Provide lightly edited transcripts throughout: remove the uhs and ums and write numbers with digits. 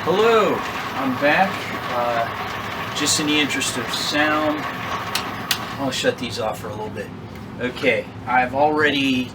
Hello, I'm back. Just in the interest of sound, I'll shut these off for a little bit. Okay, I've already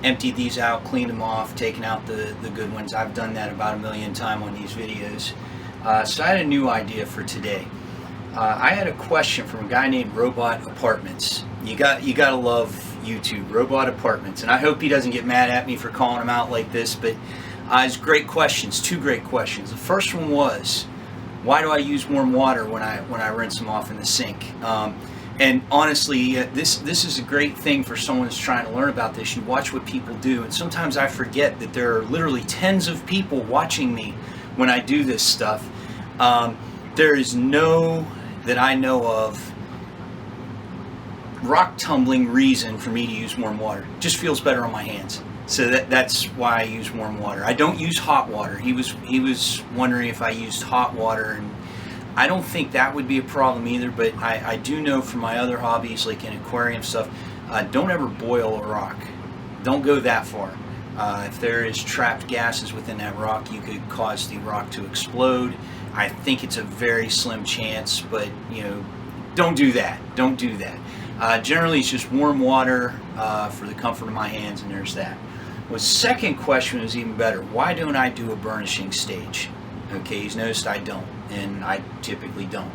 emptied these out, cleaned them off, taken out the good ones. I've done that about 1,000,000 times on these videos. So I had a new idea for today. I had a question from a guy named roblotaparment. You gotta love YouTube, roblotaparment, and I hope he doesn't get mad at me for calling him out like this, but it's great questions, two great questions. The first one was, why do I use warm water when I rinse them off in the sink? And honestly, this is a great thing for someone who's trying to learn about this. You watch what people do, and sometimes I forget that there are literally tens of people watching me when I do this stuff. There is no, that I know of, rock tumbling reason for me to use warm water. It just feels better on my hands. So that's why I use warm water. I don't use hot water. He was wondering if I used hot water, and I don't think that would be a problem either, but I do know from my other hobbies, like in aquarium stuff, don't ever boil a rock. Don't go that far. If there is trapped gases within that rock, you could cause the rock to explode. I think it's a very slim chance, but don't do that. Don't do that. Generally, it's just warm water for the comfort of my hands, and there's that. Well, the second question is even better. Why don't I do a burnishing stage? Okay, he's noticed I don't, and I typically don't.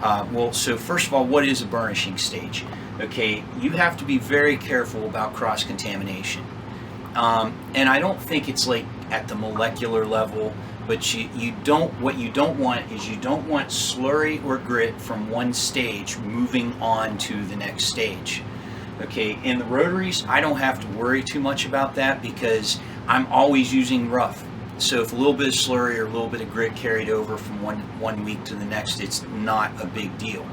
Well, so first of all, what is a burnishing stage? Okay, you have to be very careful about cross-contamination. And I don't think it's like at the molecular level, but what you don't want is you don't want slurry or grit from one stage moving on to the next stage. Okay, in the rotaries, I don't have to worry too much about that because I'm always using rough. So if a little bit of slurry or a little bit of grit carried over from one week to the next, it's not a big deal.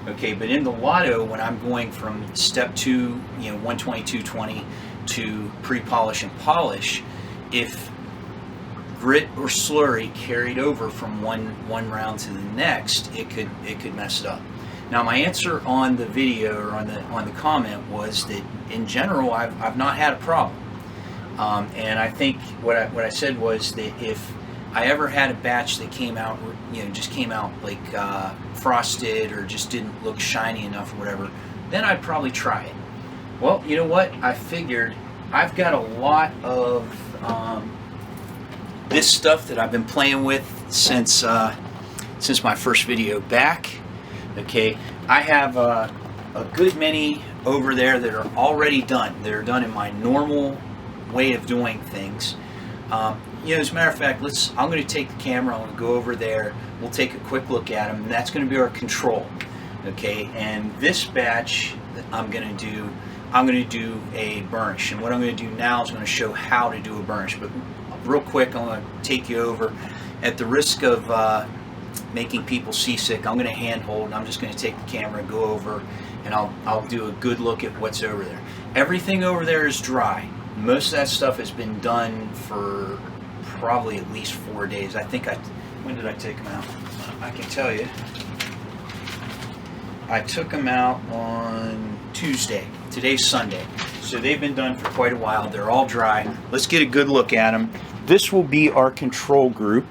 Okay, but in the lotto, when I'm going from step 2, 122.20 to pre-polish and polish, if grit or slurry carried over from one round to the next, it could mess it up. Now, my answer on the video or on the comment was that in general I've not had a problem, and I think what I said was that if I ever had a batch that came out, just came out like frosted or just didn't look shiny enough or whatever, then I'd probably try it. Well, you know what? I figured I've got a lot of this stuff that I've been playing with since my first video back. Okay, I have a good many over there that are already done. They're done in my normal way of doing things. As a matter of fact, I'm going to take the camera. I'm going to go over there. We'll take a quick look at them, and that's going to be our control. Okay, and this batch that I'm going to do a burnish, and what I'm going to do now is I'm going to show how to do a burnish. But real quick, I'm going to take you over at the risk of making people seasick. I'm going to handhold, and I'm just going to take the camera, go over, and I'll do a good look at what's over there. Everything over there is dry. Most of that stuff has been done for probably at least 4 days. I think when did I take them out? I can tell you. I took them out on Tuesday. Today's Sunday. So they've been done for quite a while. They're all dry. Let's get a good look at them. This will be our control group.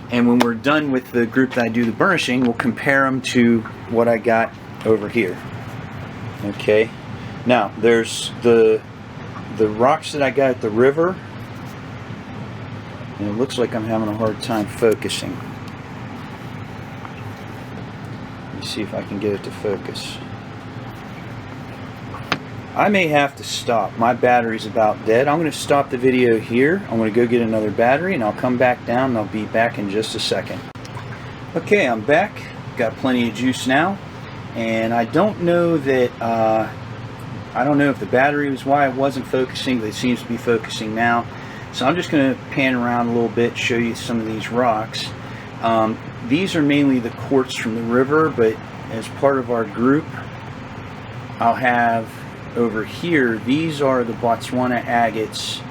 And when we're done with the group that I do the burnishing, we'll compare them to what I got over here. Okay. Now, there's the rocks that I got at the river. And it looks like I'm having a hard time focusing. Let me see if I can get it to focus. I may have to stop. My battery's about dead. I'm going to stop the video here. I'm going to go get another battery, and I'll come back down, and I'll be back in just a second. Okay, I'm back. Got plenty of juice now, and I don't know that I don't know if the battery was why it wasn't focusing, but it seems to be focusing now. So I'm just going to pan around a little bit, show you some of these rocks. These are mainly the quartz from the river, but as part of our group, I'll have over here, these are the Botswana agates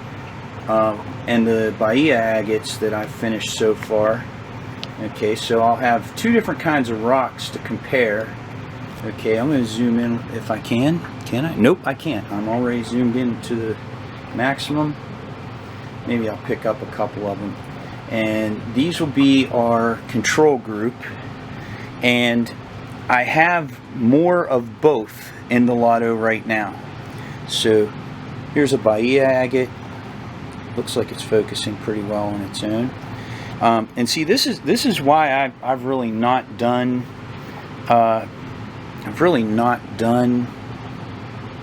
and the Bahia agates that I've finished so far. Okay, so I'll have two different kinds of rocks to compare. Okay, I'm going to zoom in if I can. Can I? Nope, I can't. I'm already zoomed in to the maximum. Maybe I'll pick up a couple of them. and these will be our control group, and I have more of both in the lotto right now. So here's a Bahia agate. Looks like it's focusing pretty well on its own. And see, this is why I've really not done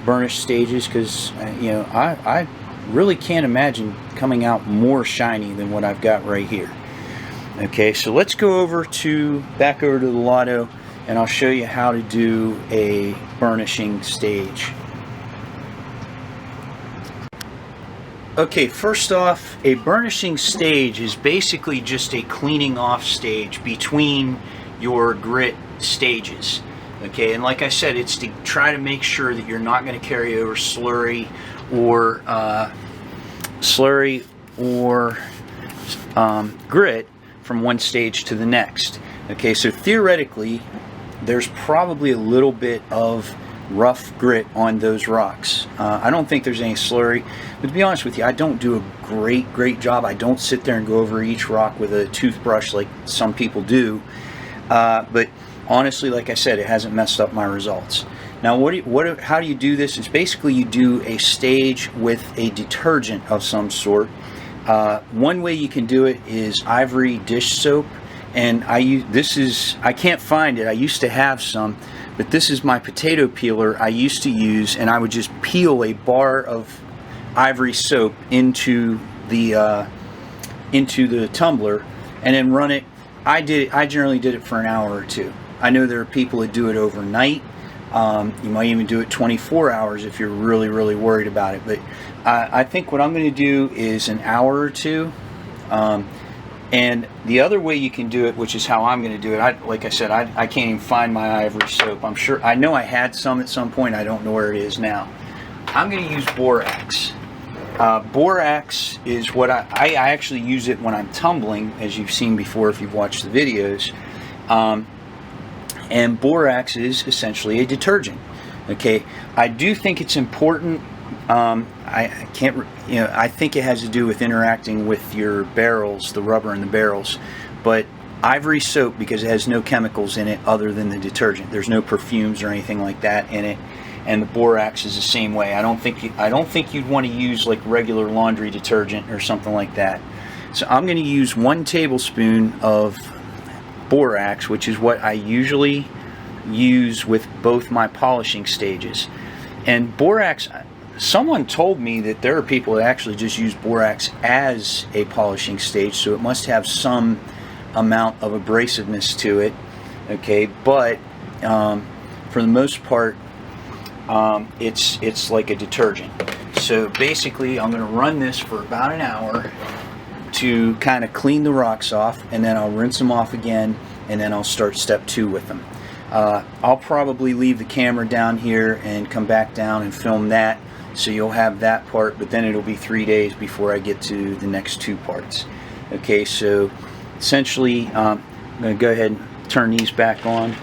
burnish stages, because you know, I really can't imagine coming out more shiny than what I've got right here. Okay, so let's go back over to the lotto, and I'll show you how to do a burnishing stage. Okay, first off, a burnishing stage is basically just a cleaning off stage between your grit stages. Okay, and like I said, it's to try to make sure that you're not going to carry over slurry or grit from one stage to the next. Okay, so theoretically, there's probably a little bit of rough grit on those rocks. I don't think there's any slurry, but to be honest with you, I don't do a great job. I don't sit there and go over each rock with a toothbrush like some people do, but honestly, like I said, it hasn't messed up my results. Now, how do you do this? It's basically you do a stage with a detergent of some sort. One way you can do it is ivory dish soap, and I can't find it. I used to have some, but this is my potato peeler I used to use, and I would just peel a bar of ivory soap into the tumbler and then run it. I generally did it for an hour or two. I know there are people that do it overnight. You might even do it 24 hours if you're really worried about it. But I think what I'm going to do is an hour or two. And the other way you can do it, which is how I'm going to do it, like I said, I can't even find my ivory soap. I know I had some at some point. I don't know where it is now. I'm going to use borax. Borax is what I actually use it when I'm tumbling, as you've seen before if you've watched the videos. And borax is essentially a detergent. Okay, I do think it's important. I think it has to do with interacting with your barrels, the rubber in the barrels. But ivory soap, because it has no chemicals in it other than the detergent. There's no perfumes or anything like that in it. And the borax is the same way. I don't think you'd want to use like regular laundry detergent or something like that. So I'm going to use 1 tablespoon of borax, which is what I usually use with both my polishing stages. And borax, someone told me that there are people that actually just use borax as a polishing stage, so it must have some amount of abrasiveness to it. Okay, but for the most part, it's like a detergent. So basically, I'm going to run this for about an hour to kind of clean the rocks off, and then I'll rinse them off again, and then I'll start step 2 with them. I'll probably leave the camera down here and come back down and film that, so you'll have that part, but then it'll be 3 days before I get to the next 2 parts. Okay, so essentially I'm going to go ahead and turn these back on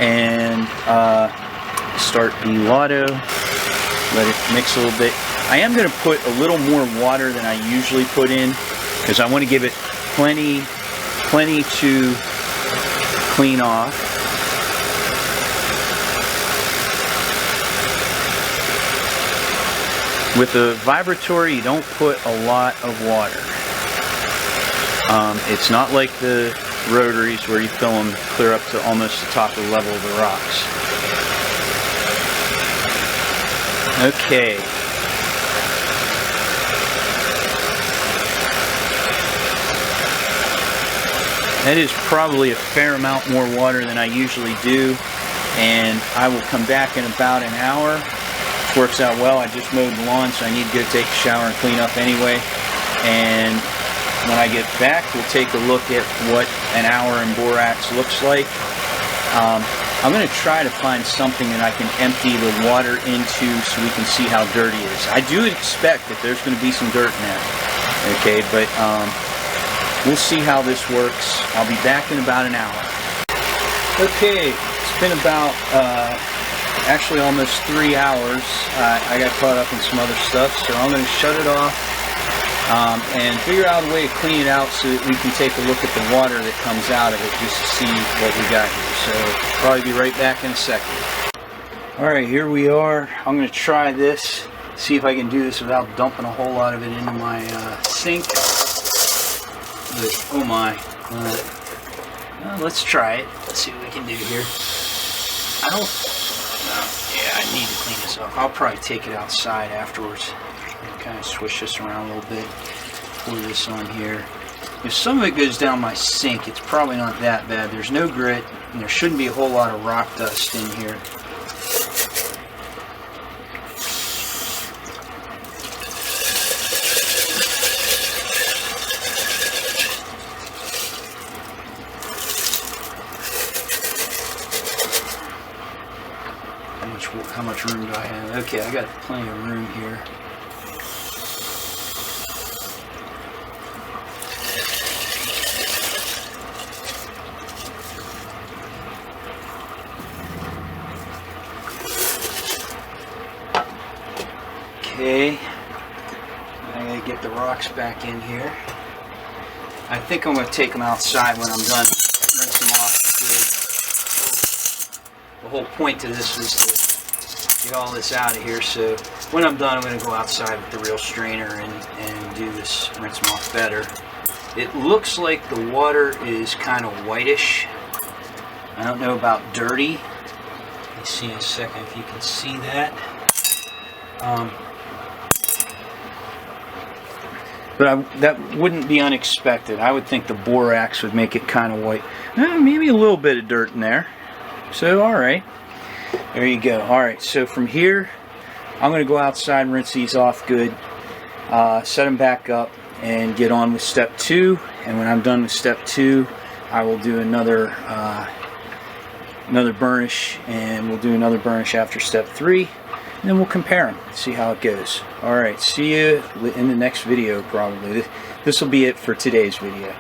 and start the lotto, let it mix a little bit. I am going to put a little more water than I usually put in, because I want to give it plenty to clean off. With the vibratory, you don't put a lot of water. It's not like the rotaries where you fill them clear up to almost the top of the level of the rocks. Okay. That is probably a fair amount more water than I usually do, and I will come back in about an hour. This works out well. I just mowed the lawn, so I need to go take a shower and clean up anyway. And when I get back, we'll take a look at what an hour in borax looks like. I'm going to try to find something that I can empty the water into so we can see how dirty it is. I do expect that there's going to be some dirt in there. Okay, but we'll see how this works. I'll be back in about an hour. Okay, it's been about actually almost 3 hours. I got caught up in some other stuff, so I'm going to shut it off. and figure out a way to clean it out so that we can take a look at the water that comes out of it just to see what we got here. So probably be right back in a second. Alright, here we are. I'm going to try this, see if I can do this without dumping a whole lot of it into my sink. But, oh my. Let's try it. Let's see what we can do here. Yeah, I need to clean this up. I'll probably take it outside afterwards. Kind of swish this around a little bit. Pour this on here. If some of it goes down my sink, it's probably not that bad. There's no grit, and there shouldn't be a whole lot of rock dust in here. How much room do I have? Okay, I got plenty of room here. Okay, I gotta get the rocks back in here. I think I'm gonna take them outside when I'm done. Rinse them off good. The whole point to this is to get all this out of here, so when I'm done I'm going to go outside with the real strainer and do this, rinse them off better. It looks like the water is kind of whitish. I don't know about dirty. Let's see in a second if you can see that. But that wouldn't be unexpected. I would think the borax would make it kind of white. Maybe a little bit of dirt in there. So alright. There you go. Alright, so from here, I'm going to go outside and rinse these off good, set them back up, and get on with step 2. And when I'm done with step 2, I will do another burnish, and we'll do another burnish after step 3, and then we'll compare them, see how it goes. Alright, see you in the next video probably. This will be it for today's video.